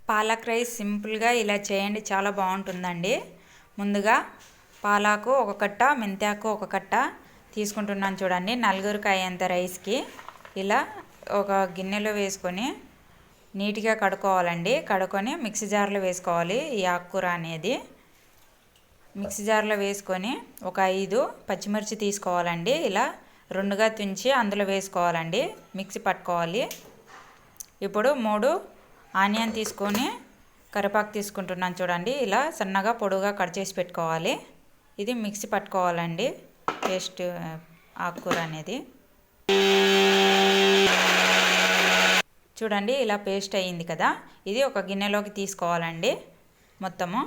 Palak rice సింపుల్గా ఇలా చేయండి, చాలా బాగుంటుందండి. ముందుగా పాలాకు ఒక కట్ట, మెంతాకు ఒక కట్ట తీసుకుంటున్నాను చూడండి. నలుగురికి అయ్యేంత రైస్కి ఇలా ఒక గిన్నెలో వేసుకొని నీట్గా కడుక్కోవాలండి. కడుక్కొని మిక్సీ జార్లో వేసుకోవాలి. ఈ ఆకుకూర అనేది మిక్సీ జార్లో వేసుకొని ఒక 5 పచ్చిమిర్చి తీసుకోవాలండి. ఇలా రెండుగా తుంచి అందులో వేసుకోవాలండి, మిక్సీ పట్టుకోవాలి. ఇప్పుడు 3 ఆనియన్ తీసుకొని కరివేపాకు తీసుకుంటున్నాను చూడండి. ఇలా సన్నగా పొడుగా కట్ చేసి పెట్టుకోవాలి. ఇది మిక్సీ పట్టుకోవాలండి, పేస్ట్ ఆకుకూర అనేది. చూడండి ఇలా పేస్ట్ అయ్యింది కదా. ఇది ఒక గిన్నెలోకి తీసుకోవాలండి. మొత్తము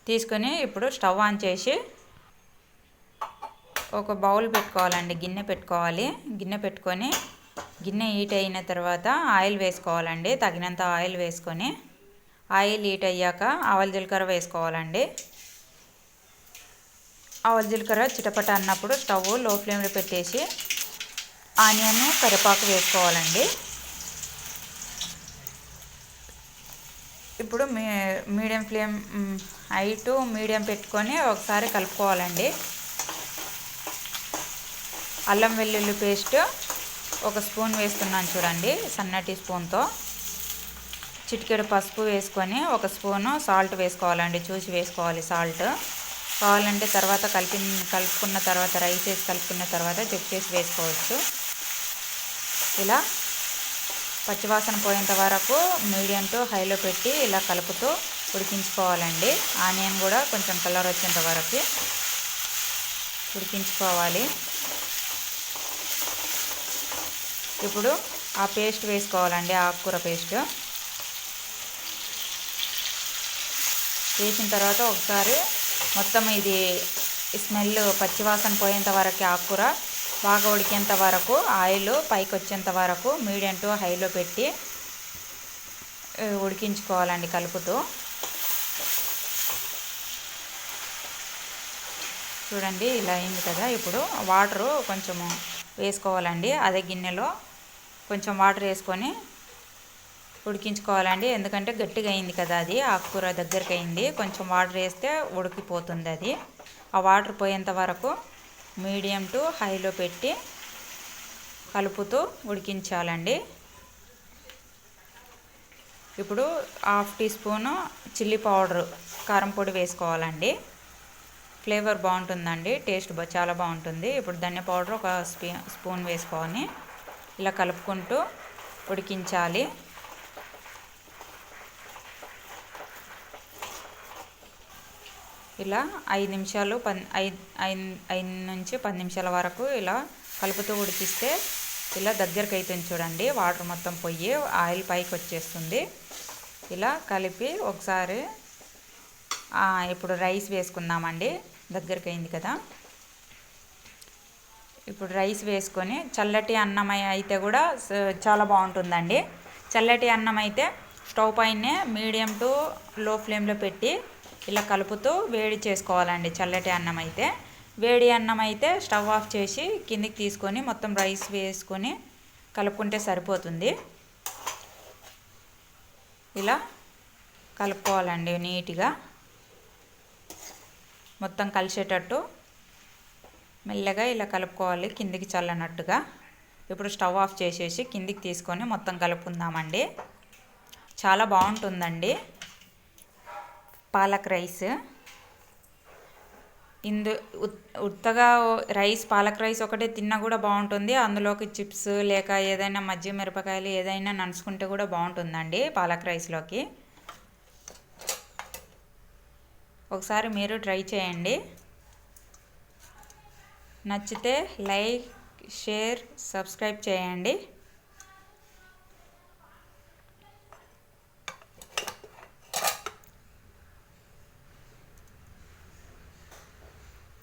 తీసుకొని ఇప్పుడు స్టవ్ ఆన్ చేసి ఒక బౌల్ పెట్టుకోవాలండి, గిన్నె పెట్టుకోవాలి. గిన్నె పెట్టుకొని గిన్నె హీట్ అయిన తర్వాత ఆయిల్ వేసుకోవాలండి. తగినంత ఆయిల్ వేసుకొని ఆయిల్ హీట్ అయ్యాక ఆవాల జీలకర్ర వేసుకోవాలండి. ఆవాల జీలకర్ర చిటపట అన్నప్పుడు స్టవ్ లో ఫ్లేమ్లో పెట్టేసి ఆనియన్ కరివేపాకు వేసుకోవాలండి. ఇప్పుడు medium flame, high to medium పెట్టుకొని ఒకసారి కలుపుకోవాలండి. అల్లం వెల్లుల్లి పేస్ట్ ఒక స్పూన్ వేస్తున్నాను చూడండి, సన్నటి స్పూన్తో. చిటికెడు పసుపు వేసుకొని ఒక స్పూను సాల్ట్ వేసుకోవాలండి, చూసి వేసుకోవాలి సాల్ట్. కావాలంటే తర్వాత కలుపుకున్న తర్వాత రైస్ వేసి కలుపుకున్న తర్వాత చెక్ చేసి వేసుకోవచ్చు. ఇలా పచ్చివాసన పోయేంత వరకు మీడియం టు హైలో పెట్టి ఇలా కలుపుతూ ఉడికించుకోవాలండి. ఆనియన్ కూడా కొంచెం కలర్ వచ్చేంత వరకు ఉడికించుకోవాలి. ఇప్పుడు ఆ పేస్ట్ వేసుకోవాలండి, ఆకుకూర పేస్ట్ వేసిన తర్వాత ఒకసారి మొత్తం ఇది స్మెల్ పచ్చివాసన పోయేంత వరకు ఆకుకూర బాగా ఉడికేంత వరకు, ఆయిల్ పైకి వచ్చేంత వరకు మీడియం టు హైలో పెట్టి ఉడికించుకోవాలండి కలుపుతూ. చూడండి ఇలా అయింది కదా. ఇప్పుడు వాటరు కొంచెము వేసుకోవాలండి. అదే గిన్నెలో కొంచెం వాటర్ వేసుకొని ఉడికించుకోవాలండి. ఎందుకంటే గట్టిగా అయింది కదా, అది ఆకుకూర దగ్గరికి అయింది. కొంచెం వాటర్ వేస్తే ఉడికిపోతుంది అది. ఆ వాటర్ పోయేంత వరకు మీడియం టు హైలో పెట్టి కలుపుతూ ఉడికించాలండి. ఇప్పుడు 1/2 టీ స్పూను చిల్లీ పౌడర్, కారం పొడి వేసుకోవాలండి. ఫ్లేవర్ బాగుంటుందండి, టేస్ట్ చాలా బాగుంటుంది. ఇప్పుడు ధనియా పౌడర్ ఒక స్పూన్ వేసుకొని ఇలా కలుపుకుంటూ ఉడికించాలి. ఇలా 5 నిమిషాలు 5 నుంచి 10 నిమిషాల వరకు ఇలా కలుపుతూ ఉడికిస్తే ఇలా దగ్గరికి అవుతుంది చూడండి. వాటర్ మొత్తం పోయి ఆయిల్ పైకి వచ్చేస్తుంది. ఇలా కలిపి ఒకసారి ఇప్పుడు రైస్ వేసుకుందామండి. దగ్గరికి అయింది కదా. ఇప్పుడు రైస్ వేసుకొని చల్లటి అన్నం అయితే కూడా చాలా బాగుంటుందండి. చల్లటి అన్నం అయితే స్టవ్ పైనే మీడియం టు లో ఫ్లేమ్లో పెట్టి ఇలా కలుపుతూ వేడి చేసుకోవాలండి. చల్లటి అన్నం అయితే, వేడి అన్నం అయితే స్టవ్ ఆఫ్ చేసి కిందికి తీసుకొని మొత్తం రైస్ వేసుకొని కలుపుకుంటే సరిపోతుంది. ఇలా కలుపుకోవాలండి నీట్గా, మొత్తం కలిసేటట్టు మెల్లగా ఇలా కలుపుకోవాలి, కిందికి చల్లనట్టుగా. ఇప్పుడు స్టవ్ ఆఫ్ చేసేసి కిందికి తీసుకొని మొత్తం కలుపుకుందామండి. చాలా బాగుంటుందండి పాలక్ రైస్. ఉత్తగా రైస్, పాలక్ రైస్ ఒకటే తిన్నా కూడా బాగుంటుంది. అందులోకి చిప్స్ లేక ఏదైనా మజ్జిగ మిరపకాయలు ఏదైనా నంచుకుంటే కూడా బాగుంటుందండి పాలక్ రైస్లోకి. ఒకసారి మీరు ట్రై చేయండి. నచ్చితే లైక్, షేర్, సబ్స్క్రైబ్ చేయండి.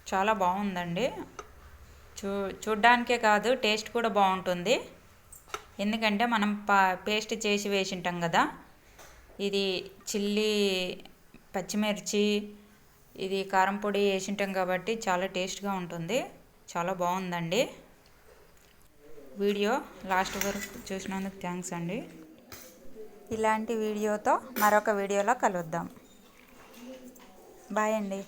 చాలా బాగుందండి. చూడ్డానికే కాదు, టేస్ట్ కూడా బాగుంటుంది. ఎందుకంటే మనం పేస్ట్ చేసి వేసింటాం కదా. ఇది చిల్లీ, పచ్చిమిర్చి, ఇది కారం పొడి వేసింటాం కాబట్టి చాలా టేస్ట్గా ఉంటుంది. చాలా బాగుందండి. వీడియో లాస్ట్ వరకు చూసినందుకు థ్యాంక్స్ అండి. ఇలాంటి వీడియోతో మరొక వీడియోలో కలుద్దాం. బాయ్ అండి.